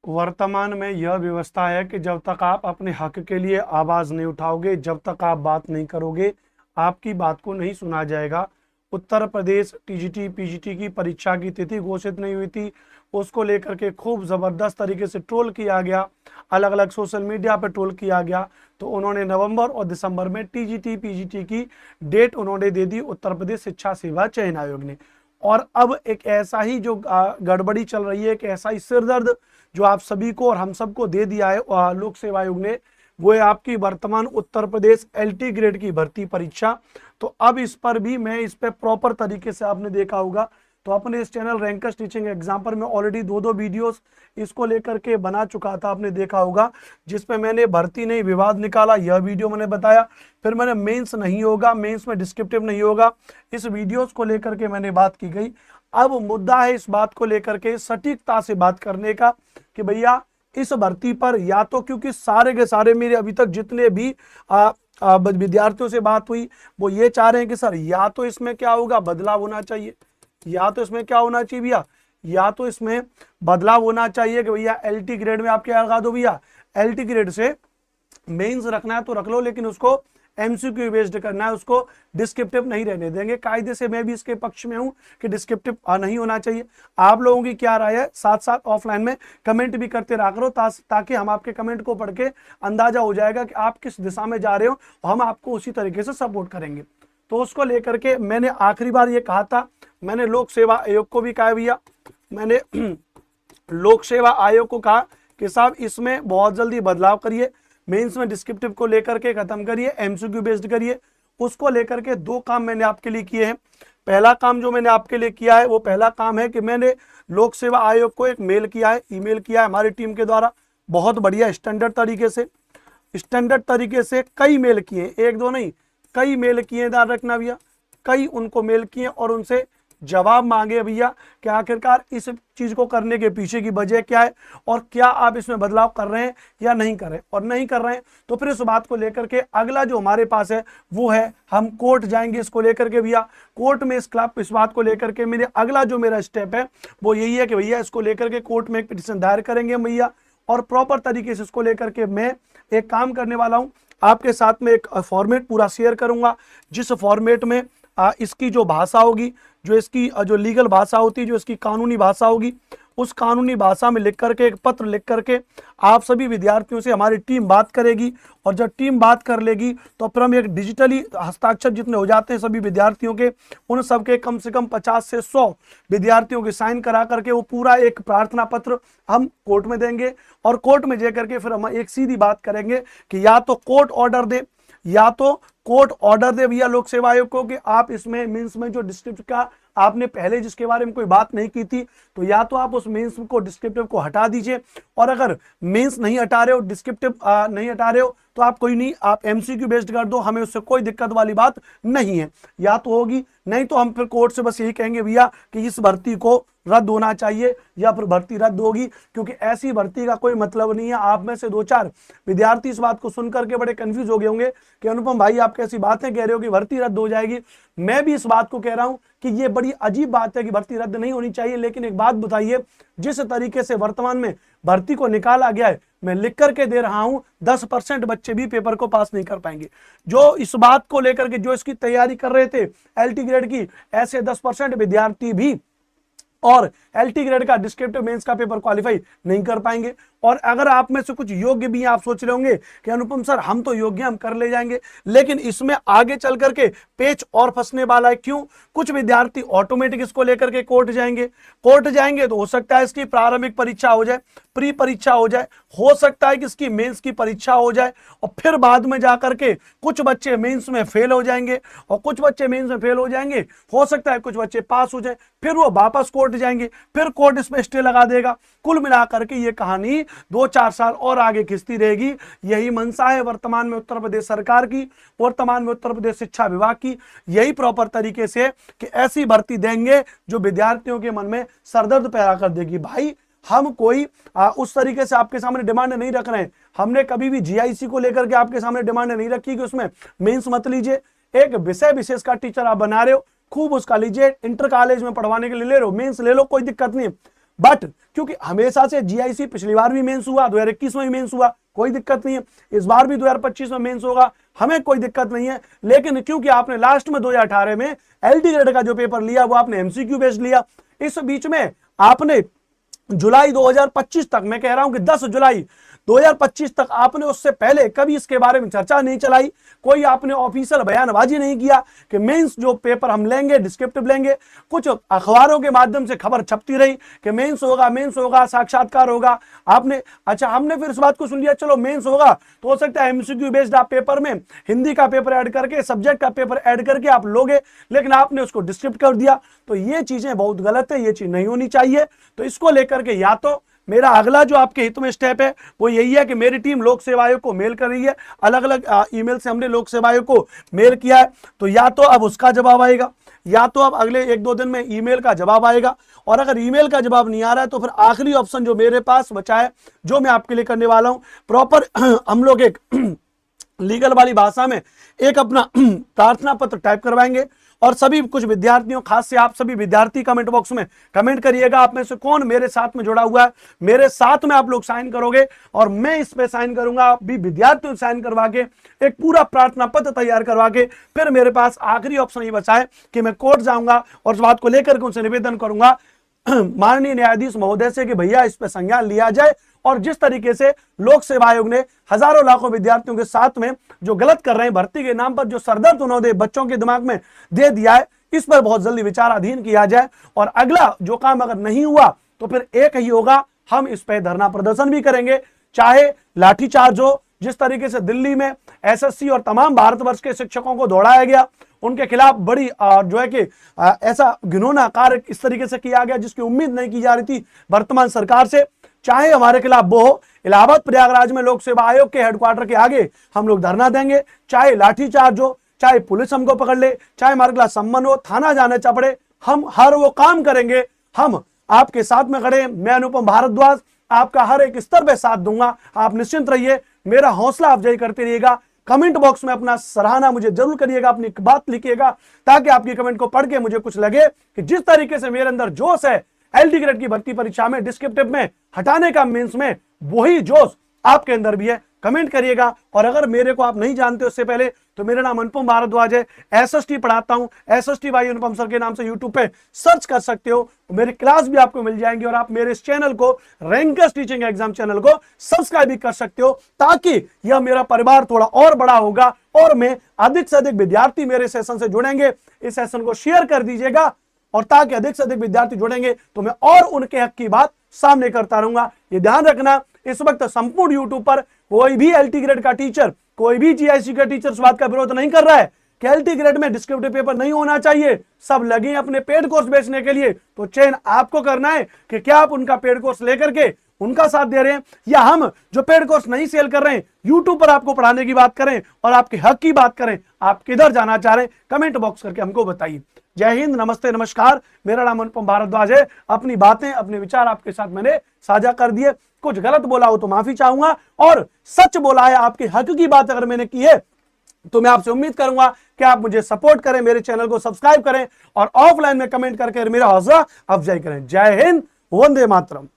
वर्तमान में यह व्यवस्था है कि जब तक आप अपने हक के लिए आवाज नहीं उठाओगे, जब तक आप बात नहीं करोगे, आपकी बात को नहीं सुना जाएगा। उत्तर प्रदेश टीजीटी पीजीटी की परीक्षा की तिथि घोषित नहीं हुई थी, उसको लेकर के खूब जबरदस्त तरीके से ट्रोल किया गया, अलग अलग सोशल मीडिया पर ट्रोल किया गया। तो उन्होंने नवंबर और दिसंबर में टीजीटी पीजीटी की डेट उन्होंने दे दी, उत्तर प्रदेश शिक्षा सेवा चयन आयोग ने। और अब एक ऐसा ही जो गड़बड़ी चल रही है, एक ऐसा ही सिरदर्द जो आप सभी को और हम सबको दे दिया है लोक सेवा आयोग ने, वो है आपकी वर्तमान उत्तर प्रदेश एलटी ग्रेड की भर्ती परीक्षा। तो अब इस पर भी मैं इस पे प्रॉपर तरीके से आपने देखा होगा, तो अपने इस चैनल रैंकर्स टीचिंग एग्जाम पर मैं ऑलरेडी दो वीडियोस इसको लेकर के बना चुका था, आपने देखा होगा, जिसमें मैंने भर्ती नहीं विवाद निकाला, यह वीडियो मैंने बताया। फिर मैंने मेंस नहीं होगा, मेंस में डिस्क्रिप्टिव नहीं होगा, इस वीडियोस को लेकर के मैंने बात की गई। अब मुद्दा है इस बात को लेकर के सटीकता से बात करने का कि भैया इस भर्ती पर या तो, क्योंकि सारे के सारे मेरे अभी तक जितने भी विद्यार्थियों से बात हुई वो ये चाह रहे हैं कि सर या तो इसमें क्या होगा, बदलाव होना चाहिए, या तो इसमें क्या होना चाहिए भैया, या तो इसमें बदलाव होना चाहिए कि भैया एलटी ग्रेड में आप क्या लगा दो भैया, एलटी ग्रेड से मेंस रखना है तो रख लो, लेकिन उसको एमसीक्यू बेस्ड करना है, उसको डिस्क्रिप्टिव नहीं रहने देंगे। कायदे से मैं भी इसके पक्ष में हूं कि डिस्क्रिप्टिव नहीं होना चाहिए। आप लोगों की क्या राय है, साथ साथ ऑफलाइन में कमेंट भी करते रहा करो, ताकि हम आपके कमेंट को पढ़ के अंदाजा हो जाएगा कि आप किस दिशा में जा रहे हो, हम आपको उसी तरीके से सपोर्ट करेंगे। तो उसको लेकर के मैंने आखिरी बार ये कहा था, मैंने लोक सेवा आयोग को भी कहा भैया, मैंने लोक सेवा आयोग को कहा कि साहब इसमें बहुत जल्दी बदलाव करिए, मेंस में डिस्क्रिप्टिव को लेकर के खत्म करिए, एमसीक्यू बेस्ड करिए। उसको लेकर के दो काम मैंने आपके लिए किए हैं। पहला काम जो मैंने आपके लिए किया है वो पहला काम है कि मैंने लोक सेवा आयोग को एक मेल किया है, ईमेल किया है हमारी टीम के द्वारा, बहुत बढ़िया स्टैंडर्ड तरीके से कई मेल किए, एक दो नहीं कई मेल किए, ध्यान रखना भैया, कई उनको मेल किए और उनसे जवाब मांगे भैया कि आखिरकार इस चीज को करने के पीछे की वजह क्या है और क्या आप इसमें बदलाव कर रहे हैं या नहीं कर रहे हैं, और नहीं कर रहे हैं तो फिर इस बात को लेकर के अगला जो हमारे पास है वो है हम कोर्ट जाएंगे इसको लेकर के भैया, कोर्ट में इस बात को लेकर के मेरे अगला जो मेरा स्टेप है वो यही है कि भैया इसको लेकर के कोर्ट में एक पिटीशन दायर करेंगे भैया, और प्रॉपर तरीके से इसको लेकर के मैं एक काम करने वाला हूं, आपके साथ में एक फॉर्मेट पूरा शेयर करूंगा, जिस फॉर्मेट में इसकी जो भाषा होगी, जो इसकी जो लीगल भाषा होती है, जो इसकी कानूनी भाषा होगी, उस कानूनी भाषा में लिख करके एक पत्र लिख करके आप सभी विद्यार्थियों से हमारी टीम बात करेगी, और जब टीम बात कर लेगी तो फिर हम एक डिजिटली हस्ताक्षर जितने हो जाते हैं सभी विद्यार्थियों के, उन सबके कम से कम 50 से 100 विद्यार्थियों के साइन करा करके वो पूरा एक प्रार्थना पत्र हम कोर्ट में देंगे, और कोर्ट में जा करके फिर हम एक सीधी बात करेंगे कि या तो कोर्ट ऑर्डर दे, या तो कोर्ट ऑर्डर दे भैया लोक सेवा आयोग को कि आप इसमें मींस में जो डिस्क्रिप्टिव का आपने पहले जिसके बारे में कोई बात नहीं की थी, तो या तो आप उस मेंस को डिस्क्रिप्टिव को हटा दीजिए, और अगर मेंस नहीं हटा रहे हो, डिस्क्रिप्टिव नहीं हटा रहे हो, तो आप कोई नहीं, आप एमसीक्यू बेस्ड कर दो, हमें उससे कोई दिक्कत वाली बात नहीं है। या तो होगी, नहीं तो हम फिर कोर्ट से बस यही कहेंगे भैया कि इस भर्ती को रद्द होना चाहिए या फिर भर्ती रद्द होगी, क्योंकि ऐसी भर्ती का कोई मतलब नहीं है। आप में से 2-4 विद्यार्थी इस बात को सुनकर के बड़े कंफ्यूज हो गए होंगे कि अनुपम भाई आप कैसी बातें कह रहे हो कि भर्ती रद्द हो जाएगी। मैं भी इस बात को कह रहा हूं कि ये बड़ी अजीब बात है कि भर्ती रद्द नहीं होनी चाहिए, लेकिन एक बात बताइए, जिस तरीके से वर्तमान में भर्ती को निकाला गया है, मैं लिख करके दे रहा हूं 10% बच्चे भी पेपर को पास नहीं कर पाएंगे। जो इस बात को लेकर के जो इसकी तैयारी कर रहे थे एलटी ग्रेड की, ऐसे 10% विद्यार्थी भी और एलटी ग्रेड का डिस्क्रिप्टिव मेंस का पेपर क्वालिफाई नहीं कर पाएंगे। और अगर आप में से कुछ योग्य भी हैं, आप सोच रहे होंगे कि अनुपम सर हम तो योग्य हम कर ले जाएंगे, लेकिन इसमें आगे चल करके पेच और फंसने वाला है। क्यों? कुछ विद्यार्थी ऑटोमेटिक इसको लेकर के कोर्ट जाएंगे तो हो सकता है इसकी प्रारंभिक परीक्षा हो जाए, प्री परीक्षा हो जाए, हो सकता है कि इसकी मेंस की परीक्षा हो जाए, और फिर बाद में जाकर के कुछ बच्चे मेंस में फेल हो जाएंगे और कुछ बच्चे मेंस में फेल हो जाएंगे, हो सकता है कुछ बच्चे पास हो जाए, फिर वो वापस कोर्ट जाएंगे, फिर कोर्ट इसमें स्टे लगा देगा। कुल मिलाकर के ये कहानी 2-4 साल और आगे खिंचती रहेगी। यही मंशा है वर्तमान में उत्तर प्रदेश सरकार की, वर्तमान में उत्तर प्रदेश शिक्षा विभाग की, यही प्रॉपर तरीके से कि ऐसी भर्ती देंगे जो विद्यार्थियों के मन में सरदर्द पैदा कर देगी। भाई हम कोई उस तरीके से आपके सामने डिमांड नहीं रख रहे हैं, हमने कभी भी जीआईसी को लेकर के आपके सामने डिमांड नहीं रखी कि उसमें मेंस मत लीजिए। एक विषय विशेष का टीचर आप बना रहे हो, खूब उसका लीजिए, इंटर कॉलेज में पढ़वाने के लिए ले लो, मेंस ले लो, कोई दिक्कत नहीं। बट क्योंकि हमेशा से जीआईसी पिछली बार भी मेंस हुआ, 2021 में भी मेंस हुआ, कोई दिक्कत नहीं है, इस बार भी 2025 में मेंस होगा, हमें कोई दिक्कत नहीं है। लेकिन क्योंकि आपने लास्ट में 2018 में एलटी ग्रेड का जो पेपर लिया वो आपने एमसीक्यू बेस्ड लिया, इस बीच में आपने जुलाई 2025 तक, मैं कह रहा हूं कि 10 जुलाई 2025 तक आपने उससे पहले कभी इसके बारे में चर्चा नहीं चलाई, कोई आपने ऑफिशियल बयानबाजी नहीं किया कि मेंस जो पेपर हम लेंगे डिस्क्रिप्टिव लेंगे। कुछ अखबारों के माध्यम से खबर छपती रही कि मेंस होगा, साक्षात्कार होगा। आपने अच्छा, हमने फिर इस बात को सुन लिया, चलो मेंस होगा तो हो सकता है एमसीक्यू बेस्ड आप पेपर में हिंदी का पेपर ऐड करके, सब्जेक्ट का पेपर ऐड करके आप लोगे, लेकिन आपने उसको डिस्क्रिप्ट कर दिया। तो ये चीजें बहुत गलत है, ये चीज नहीं होनी चाहिए। तो इसको लेकर के या तो मेरा अगला जो आपके हित में स्टेप है वो यही है कि मेरी टीम लोक सेवा आयोग को मेल कर रही है, अलग अलग ईमेल से हमने लोक सेवा आयोग को मेल किया है, तो या तो अब उसका जवाब आएगा या तो अब अगले 1-2 दिन में ईमेल का जवाब आएगा। और अगर ईमेल का जवाब नहीं आ रहा है तो फिर आखिरी ऑप्शन जो मेरे पास बचा है, जो मैं आपके लिए करने वाला हूं, प्रॉपर हम लोग एक लीगल वाली भाषा में एक अपना प्रार्थना पत्र टाइप करवाएंगे और सभी कुछ विद्यार्थियों, खास से आप सभी विद्यार्थी कमेंट बॉक्स में कमेंट करिएगा आप में से कौन मेरे साथ में जुड़ा हुआ है। मेरे साथ में आप लोग साइन करोगे और मैं इस पे साइन करूंगा, आप भी विद्यार्थियों से साइन करवा के एक पूरा प्रार्थना पत्र तैयार करवा के फिर मेरे पास आखिरी ऑप्शन ये बचा है कि मैं कोर्ट जाऊंगा और इस बात को लेकर के उनसे निवेदन करूंगा माननीय न्यायाधीश महोदय से कि भैया इस पे संज्ञान लिया जाए और जिस तरीके से लोक सेवा आयोग ने हजारों लाखों विद्यार्थियों के साथ में जो गलत कर रहे हैं भर्ती के नाम पर, जो सरदर्द उन्होंने बच्चों के दिमाग में दे दिया है, इस पर बहुत जल्दी विचाराधीन किया जाए। और अगला जो काम अगर नहीं हुआ तो फिर एक ही होगा, हम इस पर धरना प्रदर्शन भी करेंगे, चाहे लाठीचार्ज हो। जिस तरीके से दिल्ली में एसएससी और तमाम भारतवर्ष के शिक्षकों को दौड़ाया गया, उनके खिलाफ बड़ी जो है कि ऐसा घिनौना कार्य इस तरीके से किया गया जिसकी उम्मीद नहीं की जा रही थी वर्तमान सरकार से, चाहे हमारे खिलाफ वो हो, इलाहाबाद प्रयागराज में लोक सेवा आयोग के हेडक्वार्टर के आगे हम लोग धरना देंगे, चाहे लाठीचार्ज हो, चाहे पुलिस हमको पकड़ ले, चाहे हमारे खिलाफ सम्मन हो, थाना जाने पड़े, हम हर वो काम करेंगे। हम आपके साथ में खड़े हैं। मैं अनुपम भारद्वाज आपका हर एक स्तर पे साथ दूंगा, आप निश्चिंत रहिए। मेरा हौसला अफजाई करते रहिएगा। कमेंट बॉक्स में अपना सराहना मुझे जरूर करिएगा, अपनी बात लिखिएगा, ताकि आपकी कमेंट को पढ़ के मुझे कुछ लगे कि जिस तरीके से मेरे अंदर जोश है एलटी ग्रेड की भर्ती परीक्षा में डिस्क्रिप्टिव में हटाने का, मेंस में, वही जोश आपके अंदर भी है। कमेंट करिएगा। और अगर मेरे को आप नहीं जानते उससे पहले तो मेरा नाम अनुपम भारद्वाज है, एसएसटी पढ़ाता हूं, एसएसटी भाई अनुपम सर के नाम से यूट्यूब पे सर्च कर सकते हो, मेरी क्लास भी आपको मिल जाएंगी। और आप मेरे इस चैनल को, रैंकर्स टीचिंग एग्जाम चैनल को सब्सक्राइब भी कर सकते हो, ताकि यह मेरा परिवार थोड़ा और बड़ा होगा और मैं अधिक से अधिक विद्यार्थी मेरे सेशन से जुड़ेंगे। इस सेशन को शेयर कर दीजिएगा और ताकि अधिक से अधिक विद्यार्थी जुड़ेंगे तो मैं और उनके हक की बात सामने करता रहूंगा। ये ध्यान रखना, इस वक्त संपूर्ण यूट्यूब पर कोई भी एलटी ग्रेड का टीचर, कोई भी जीआईसी का टीचर इस बात का विरोध नहीं कर रहा है कि एलटी ग्रेड में डिस्क्रिप्टिव पेपर नहीं होना चाहिए। सब लगे अपने पेड कोर्स बेचने के लिए। तो चयन आपको करना है कि क्या आप उनका पेड कोर्स लेकर के उनका साथ दे रहे हैं, या हम जो पेड कोर्स नहीं सेल कर रहे हैं यूट्यूब पर आपको पढ़ाने की बात करें और आपके हक की बात करें। आप किधर जाना चाह रहे हैं कमेंट बॉक्स करके हमको बताइए। जय हिंद, नमस्ते, नमस्कार। मेरा नाम अनुपम भारद्वाज है। अपनी बातें, अपने विचार आपके साथ मैंने साझा कर दिए। कुछ गलत बोला हो तो माफी चाहूंगा, और सच बोला है, आपके हक की बात अगर मैंने की है तो मैं आपसे उम्मीद करूंगा कि आप मुझे सपोर्ट करें, मेरे चैनल को सब्सक्राइब करें और ऑफलाइन में कमेंट करके मेरा हौसला अफजाई करें। जय हिंद, वंदे मातरम।